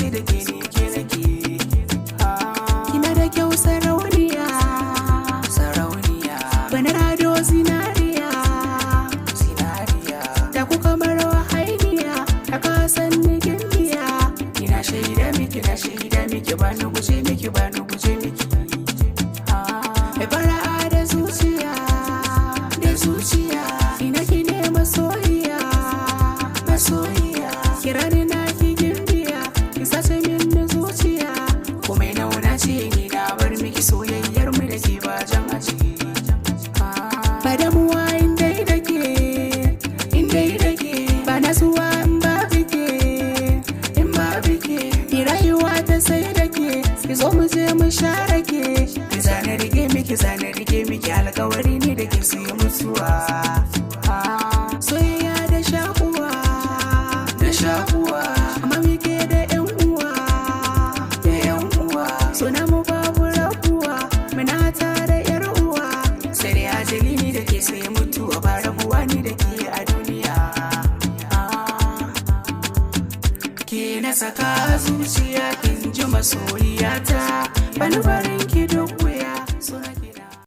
sai da ke ne ke nake. Kina da kyau sarauniya, sarauniya, bana ado zinariya, zinariya, da ku kamar wahainiya, ta kasan ni gimbiya. Ina shaida miki, na shaida miki, ba ni guje miki, ba ni guje miki. Mai fara'a da zuciya, da zuciya, ina ki ne masoyiya, masoyiya. Kira ni na ki gimbiya, ki sace min da zuciya. Komai nauna ce ni na bar miki soyayyar mu da ke ba jan a ciki. Ba damuwa in dai da ke, in dai da ke, ba na zuwa in ba bike, in ba bike. Ni rayuwa ta sai da ke, ki zo mu je mu share ke. Ki zane rige miki, zane rige miki, alkawari ne da ke su yi mutuwa. Soyayya da shakuwa, da shakuwa, amma muke da yan uwa, da yan uwa. Suna mu babu rabuwa, muna tare yar uwa. Sai dai ajali ne da ke sai mutuwa, ba rabuwa ne da ke a duniya. Ke na saka zuciya kin ji masoyiyata, bani barin ki